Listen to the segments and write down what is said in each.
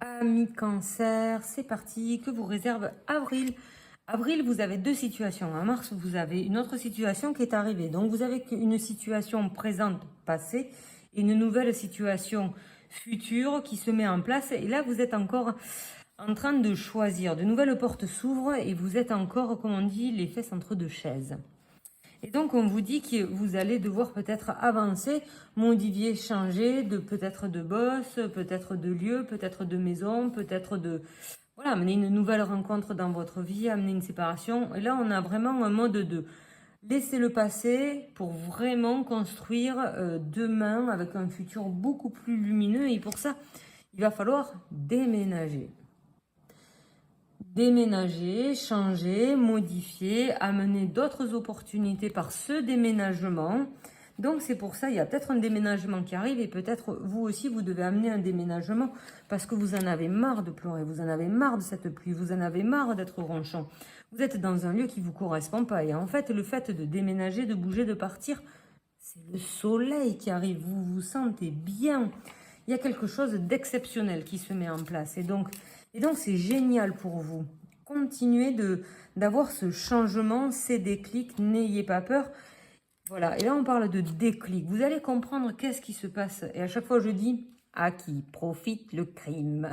Amis Cancer, c'est parti, que vous réserve avril. Avril, vous avez deux situations. En mars, vous avez une autre situation qui est arrivée. Donc, vous avez une situation présente, passée, et une nouvelle situation future qui se met en place. Et là, vous êtes encore en train de choisir. De nouvelles portes s'ouvrent et vous êtes encore, comme on dit, les fesses entre deux chaises. Et donc, on vous dit que vous allez devoir peut-être avancer, modifier, changer, peut-être de boss, peut-être de lieu, peut-être de maison, peut-être de... Voilà, amener une nouvelle rencontre dans votre vie, amener une séparation. Et là, on a vraiment un mode de laisser le passé pour vraiment construire demain avec un futur beaucoup plus lumineux. Et pour ça, il va falloir déménager. Déménager, changer, modifier, amener d'autres opportunités par ce déménagement. Donc c'est pour ça, il y a peut-être un déménagement qui arrive et peut-être vous aussi, vous devez amener un déménagement parce que vous en avez marre de pleurer, vous en avez marre de cette pluie, vous en avez marre d'être ronchon. Vous êtes dans un lieu qui ne vous correspond pas et en fait, le fait de déménager, de bouger, de partir, c'est le soleil qui arrive, vous vous sentez bien. Il y a quelque chose d'exceptionnel qui se met en place et donc c'est génial pour vous. Continuez d'avoir ce changement, ces déclics, n'ayez pas peur. Voilà, et là on parle de déclic. Vous allez comprendre qu'est-ce qui se passe. Et à chaque fois je dis, à qui profite le crime.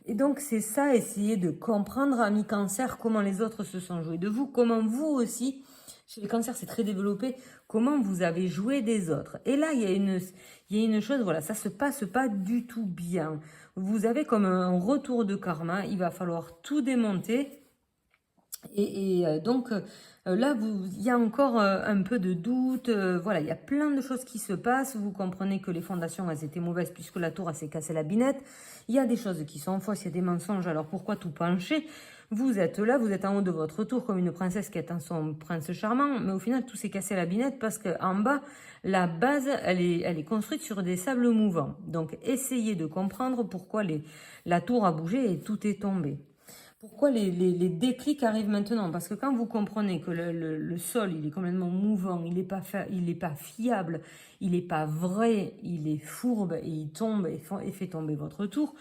Et donc c'est ça, essayez de comprendre, amis cancer, comment les autres se sont joués de vous, comment vous aussi, chez les cancers c'est très développé, comment vous avez joué des autres. Et là il y a une chose, voilà, ça se passe pas du tout bien. Vous avez comme un retour de karma, il va falloir tout démonter. Donc là, il y a encore un peu de doute. Voilà, il y a plein de choses qui se passent. Vous comprenez que les fondations, elles étaient mauvaises puisque la tour, elle s'est cassée la binette. Il y a des choses qui sont fausses, il y a des mensonges. Alors pourquoi tout pencher? Vous êtes là, vous êtes en haut de votre tour comme une princesse qui attend son prince charmant. Mais au final, tout s'est cassé la binette parce qu'en bas, la base, elle est construite sur des sables mouvants. Donc essayez de comprendre pourquoi la tour a bougé et tout est tombé. Pourquoi les déclics arrivent maintenant? Parce que quand vous comprenez que le sol, il est complètement mouvant, il n'est pas fiable, il n'est pas vrai, il est fourbe et il tombe et fait tomber votre tour,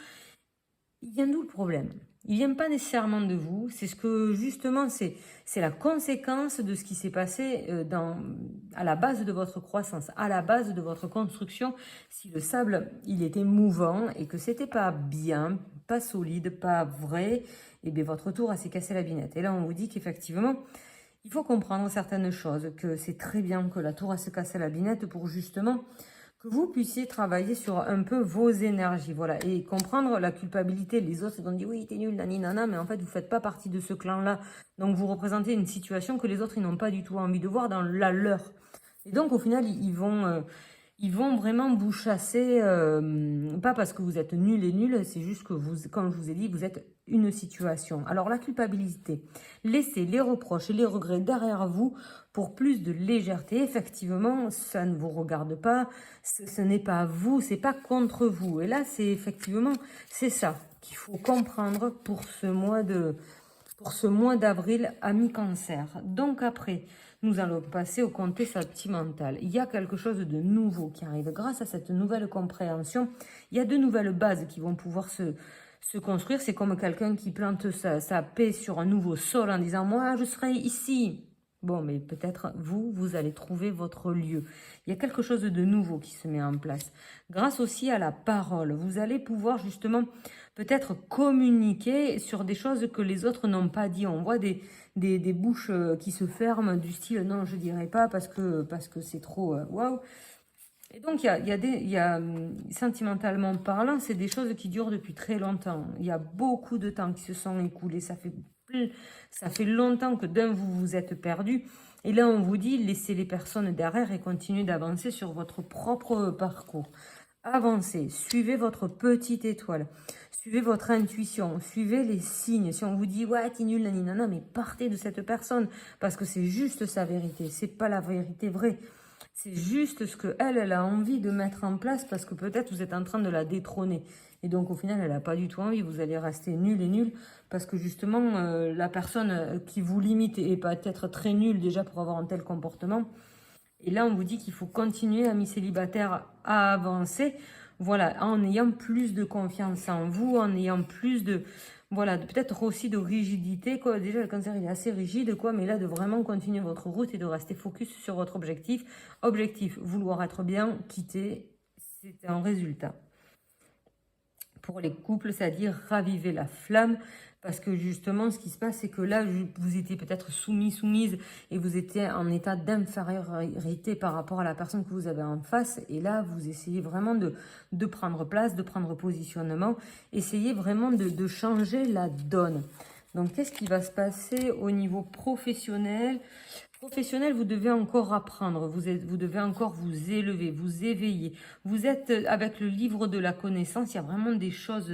il vient d'où le problème? Il vient pas nécessairement de vous, c'est ce que justement, c'est la conséquence de ce qui s'est passé à la base de votre croissance, à la base de votre construction. Si le sable, il était mouvant et que c'était pas bien, pas solide, pas vrai, et bien votre tour s'est cassé la binette. Et là, on vous dit qu'effectivement, il faut comprendre certaines choses, que c'est très bien que la tour se casse la binette pour justement que vous puissiez travailler sur un peu vos énergies, voilà, et comprendre la culpabilité. Les autres, ils vont dire, oui, t'es nul, nani, nana, mais en fait, vous faites pas partie de ce clan-là. Donc, vous représentez une situation que les autres, ils n'ont pas du tout envie de voir dans la leur. Et donc, au final, ils vont vraiment vous chasser, pas parce que vous êtes nul et nul, c'est juste que vous, comme je vous ai dit, vous êtes une situation. Alors la culpabilité, laissez les reproches et les regrets derrière vous pour plus de légèreté. Effectivement, ça ne vous regarde pas, ce n'est pas vous, c'est pas contre vous. Et là, c'est effectivement, c'est ça qu'il faut comprendre pour ce mois d'avril, ami cancer. Donc après, nous allons passer au comté sentimental. Il y a quelque chose de nouveau qui arrive. Grâce à cette nouvelle compréhension, il y a de nouvelles bases qui vont pouvoir se construire. C'est comme quelqu'un qui plante sa paix sur un nouveau sol en disant « Moi, je serai ici ». Bon, mais peut-être vous allez trouver votre lieu. Il y a quelque chose de nouveau qui se met en place. Grâce aussi à la parole, vous allez pouvoir justement peut-être communiquer sur des choses que les autres n'ont pas dit. On voit des bouches qui se ferment du style non, je dirais pas parce que c'est trop waouh. Et donc sentimentalement parlant, c'est des choses qui durent depuis très longtemps. Il y a beaucoup de temps qui se sont écoulés. Ça fait longtemps que vous vous êtes perdu. Et là, on vous dit, laissez les personnes derrière et continuez d'avancer sur votre propre parcours. Avancez, suivez votre petite étoile, suivez votre intuition, suivez les signes. Si on vous dit, ouais, t'es nul, nanana, mais partez de cette personne parce que c'est juste sa vérité, c'est pas la vérité vraie. C'est juste ce qu'elle a envie de mettre en place parce que peut-être vous êtes en train de la détrôner. Et donc, au final, elle n'a pas du tout envie. Vous allez rester nul et nul parce que justement, la personne qui vous limite est peut-être très nulle déjà pour avoir un tel comportement. Et là, on vous dit qu'il faut continuer, amis célibataires, à avancer voilà, en ayant plus de confiance en vous, en ayant plus de, voilà, peut-être aussi de rigidité, quoi. Déjà, le cancer, il est assez rigide, quoi, mais là, de vraiment continuer votre route et de rester focus sur votre objectif. Objectif, vouloir être bien, quitter, c'est un résultat. Pour les couples, c'est-à-dire raviver la flamme, parce que justement, ce qui se passe, c'est que là, vous étiez peut-être soumise, et vous étiez en état d'infériorité par rapport à la personne que vous avez en face, et là, vous essayez vraiment de prendre place, de prendre positionnement, essayez vraiment de changer la donne. Donc, qu'est-ce qui va se passer au niveau professionnel? Professionnel, vous devez encore apprendre, vous devez encore vous élever, vous éveiller. Vous êtes avec le livre de la connaissance, il y a vraiment des choses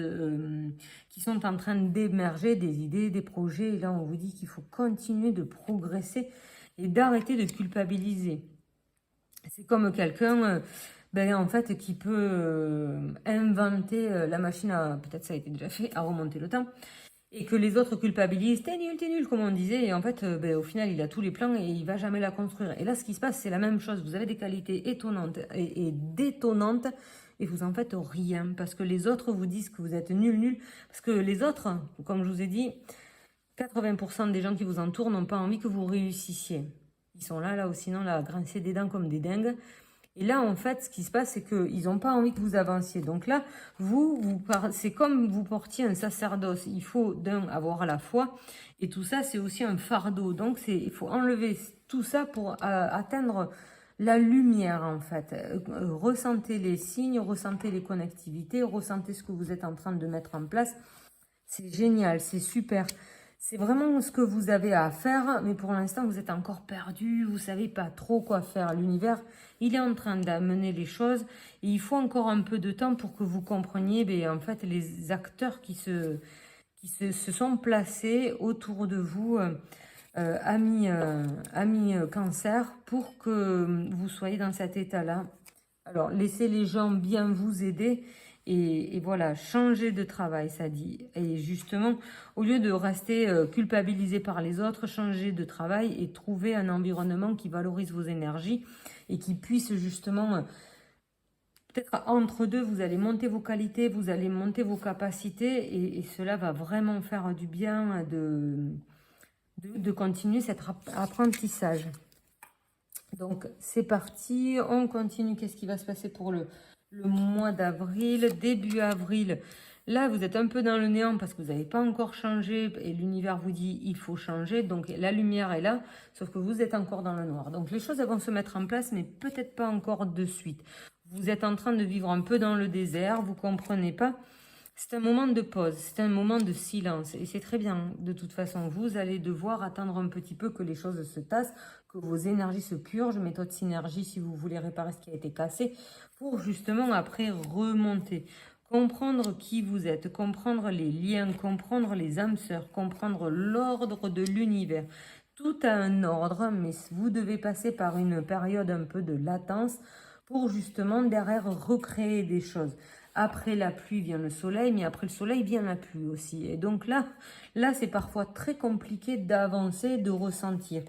qui sont en train d'émerger, des idées, des projets. Et là, on vous dit qu'il faut continuer de progresser et d'arrêter de culpabiliser. C'est comme quelqu'un, en fait, qui peut inventer la machine à, peut-être ça a été déjà fait, à remonter le temps. Et que les autres culpabilisent, t'es nul, comme on disait. Et en fait, au final, il a tous les plans et il va jamais la construire. Et là, ce qui se passe, c'est la même chose. Vous avez des qualités étonnantes et détonnantes et vous en faites rien. Parce que les autres vous disent que vous êtes nul. Parce que les autres, comme je vous ai dit, 80% des gens qui vous entourent n'ont pas envie que vous réussissiez. Ils sont là, sinon, là, à grincer des dents comme des dingues. Et là, en fait, ce qui se passe, c'est qu'ils n'ont pas envie que vous avanciez. Donc là, c'est comme vous portiez un sacerdoce. Il faut, avoir la foi. Et tout ça, c'est aussi un fardeau. Donc, il faut enlever tout ça pour atteindre la lumière, en fait. Ressentez les signes, ressentez les connectivités, ressentez ce que vous êtes en train de mettre en place. C'est génial, c'est super. C'est vraiment ce que vous avez à faire, mais pour l'instant, vous êtes encore perdu, vous ne savez pas trop quoi faire. L'univers, il est en train d'amener les choses et il faut encore un peu de temps pour que vous compreniez en fait, les acteurs qui se sont placés autour de vous, amis cancer, pour que vous soyez dans cet état-là. Alors, laissez les gens bien vous aider. Et voilà, changer de travail, ça dit. Et justement, au lieu de rester culpabilisé par les autres, changer de travail et trouver un environnement qui valorise vos énergies et qui puisse justement, peut-être entre deux, vous allez monter vos qualités, vous allez monter vos capacités et cela va vraiment faire du bien de continuer cet apprentissage. Donc, c'est parti, on continue. Qu'est-ce qui va se passer pour le mois d'avril, début avril? Là, vous êtes un peu dans le néant parce que vous n'avez pas encore changé et l'univers vous dit il faut changer. Donc, la lumière est là, sauf que vous êtes encore dans le noir. Donc, les choses elles vont se mettre en place, mais peut-être pas encore de suite. Vous êtes en train de vivre un peu dans le désert, vous comprenez pas. C'est un moment de pause, c'est un moment de silence et c'est très bien. De toute façon, vous allez devoir attendre un petit peu que les choses se tassent, que vos énergies se purgent, méthode synergie si vous voulez réparer ce qui a été cassé, pour justement après remonter. Comprendre qui vous êtes, comprendre les liens, comprendre les âmes sœurs, comprendre l'ordre de l'univers. Tout a un ordre, mais vous devez passer par une période un peu de latence pour justement derrière recréer des choses. Après la pluie vient le soleil, mais après le soleil vient la pluie aussi. Et donc là c'est parfois très compliqué d'avancer, de ressentir.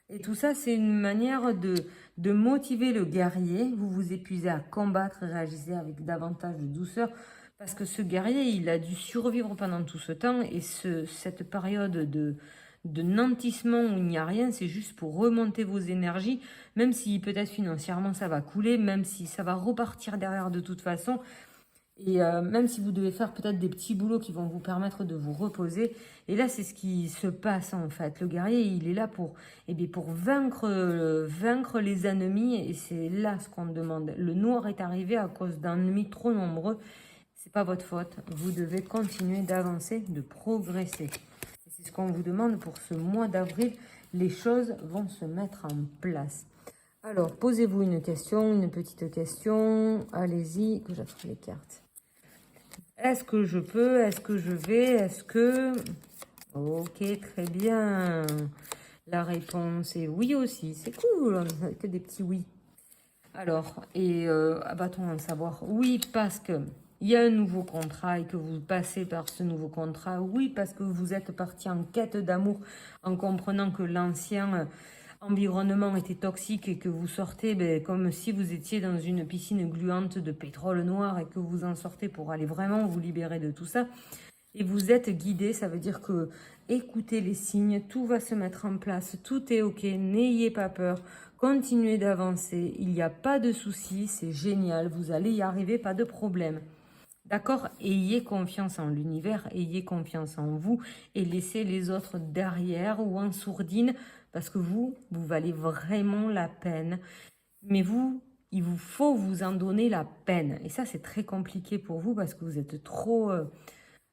Et tout ça, c'est une manière de motiver le guerrier. Vous vous épuisez à combattre, réagissez avec davantage de douceur. Parce que ce guerrier, il a dû survivre pendant tout ce temps. Et cette période de nantissement où il n'y a rien, c'est juste pour remonter vos énergies. Même si peut-être financièrement ça va couler, même si ça va repartir derrière de toute façon. Et même si vous devez faire peut-être des petits boulots qui vont vous permettre de vous reposer. Et là, c'est ce qui se passe en fait. Le guerrier, il est là pour vaincre les ennemis. Et c'est là ce qu'on demande. Le noir est arrivé à cause d'ennemis trop nombreux. C'est pas votre faute. Vous devez continuer d'avancer, de progresser. Et c'est ce qu'on vous demande pour ce mois d'avril. Les choses vont se mettre en place. Alors, posez-vous une question, une petite question. Allez-y, que j'affre les cartes. Est-ce que je peux? Est-ce que je vais? Est-ce que... Ok, très bien. La réponse est oui aussi. C'est cool, que des petits oui. Alors, abattons un savoir. Oui, parce que il y a un nouveau contrat et que vous passez par ce nouveau contrat. Oui, parce que vous êtes parti en quête d'amour en comprenant que l'ancien environnement était toxique et que vous sortez comme si vous étiez dans une piscine gluante de pétrole noir et que vous en sortez pour aller vraiment vous libérer de tout ça. Et vous êtes guidé, ça veut dire que écoutez les signes, tout va se mettre en place, tout est ok, n'ayez pas peur, continuez d'avancer, il n'y a pas de soucis, c'est génial, vous allez y arriver, pas de problème. D'accord? Ayez confiance en l'univers, ayez confiance en vous et laissez les autres derrière ou en sourdine parce que vous valez vraiment la peine. Mais vous, il vous faut vous en donner la peine. Et ça, c'est très compliqué pour vous parce que vous êtes trop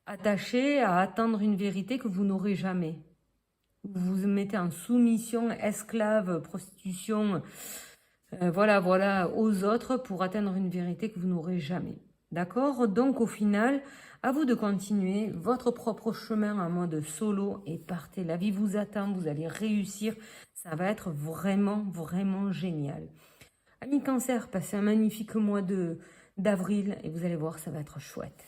attaché à attendre une vérité que vous n'aurez jamais. Vous vous mettez en soumission, esclave, prostitution, voilà, aux autres pour atteindre une vérité que vous n'aurez jamais. D'accord? Donc au final, à vous de continuer votre propre chemin en mode solo et partez. La vie vous attend, vous allez réussir. Ça va être vraiment, vraiment génial. Amis Cancer, passez un magnifique mois d'avril et vous allez voir, ça va être chouette.